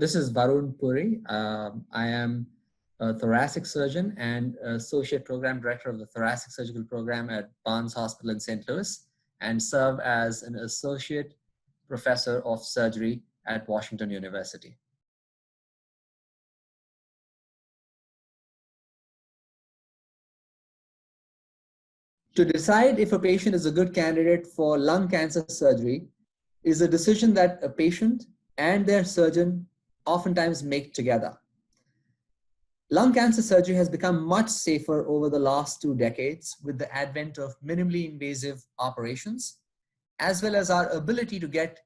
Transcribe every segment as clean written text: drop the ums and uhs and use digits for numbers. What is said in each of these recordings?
This is Varun Puri. I am a thoracic surgeon and associate program director of the thoracic surgical program at Barnes Hospital in St. Louis, and serve as an associate professor of surgery at Washington University. To decide if a patient is a good candidate for lung cancer surgery is a decision that a patient and their surgeon oftentimes make together. Lung cancer surgery has become much safer over the last 2 decades with the advent of minimally invasive operations, as well as our ability to get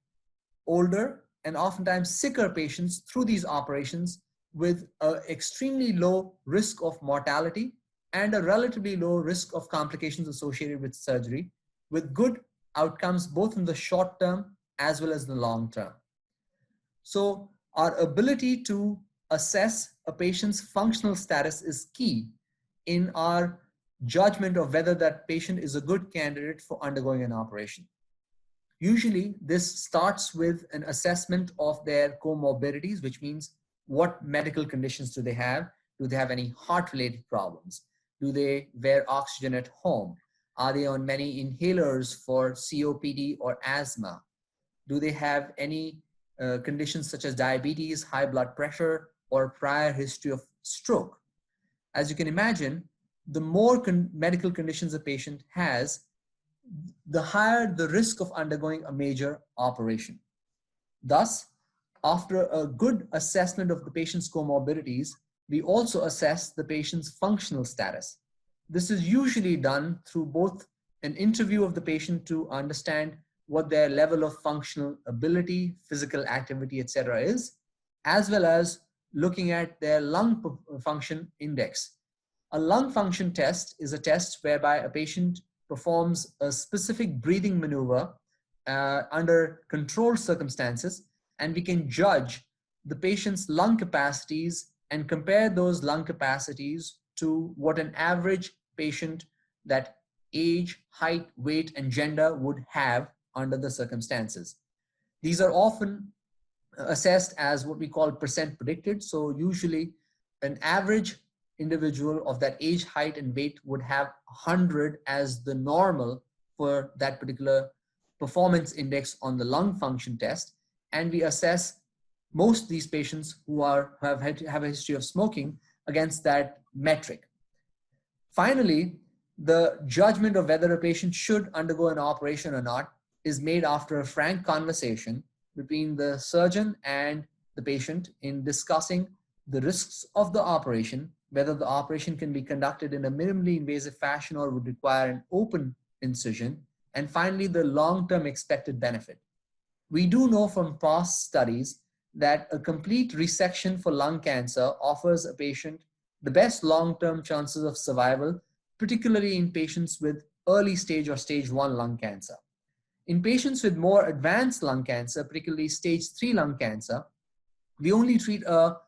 older and oftentimes sicker patients through these operations with an extremely low risk of mortality and a relatively low risk of complications associated with surgery, with good outcomes both in the short term as well as the long term. So our ability to assess a patient's functional status is key in our judgment of whether that patient is a good candidate for undergoing an operation. Usually, this starts with an assessment of their comorbidities, which means what medical conditions do they have? Do they have any heart-related problems? Do they wear oxygen at home? Are they on many inhalers for COPD or asthma? Do they have any conditions such as diabetes, high blood pressure, or prior history of stroke? As you can imagine, the more medical conditions a patient has, the higher the risk of undergoing a major operation. Thus, after a good assessment of the patient's comorbidities, we also assess the patient's functional status. This is usually done through both an interview of the patient to understand what their level of functional ability, physical activity, etc. is, as well as looking at their lung function index. A lung function test is a test whereby a patient performs a specific breathing maneuver under controlled circumstances, and we can judge the patient's lung capacities and compare those lung capacities to what an average patient that age, height, weight, and gender would have under the circumstances. These are often assessed as what we call percent predicted. So usually an average individual of that age, height, and weight would have 100 as the normal for that particular performance index on the lung function test. And we assess most of these patients who have a history of smoking against that metric. Finally, the judgment of whether a patient should undergo an operation or not is made after a frank conversation between the surgeon and the patient in discussing the risks of the operation, whether the operation can be conducted in a minimally invasive fashion or would require an open incision, and finally, the long-term expected benefit. We do know from past studies that a complete resection for lung cancer offers a patient the best long-term chances of survival, particularly in patients with early stage or stage 1 lung cancer. In patients with more advanced lung cancer, particularly stage 3 lung cancer, we only treat a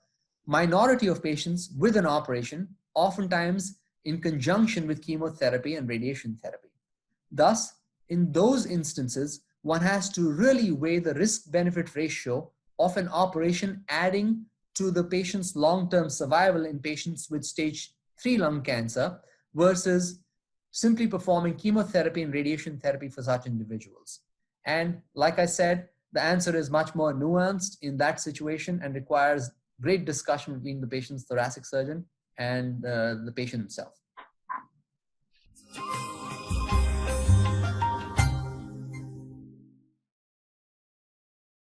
minority of patients with an operation, oftentimes in conjunction with chemotherapy and radiation therapy. Thus, in those instances, one has to really weigh the risk-benefit ratio of an operation adding to the patient's long-term survival in patients with stage 3 lung cancer versus simply performing chemotherapy and radiation therapy for such individuals. And like I said, the answer is much more nuanced in that situation and requires great discussion between the patient's thoracic surgeon and the patient himself.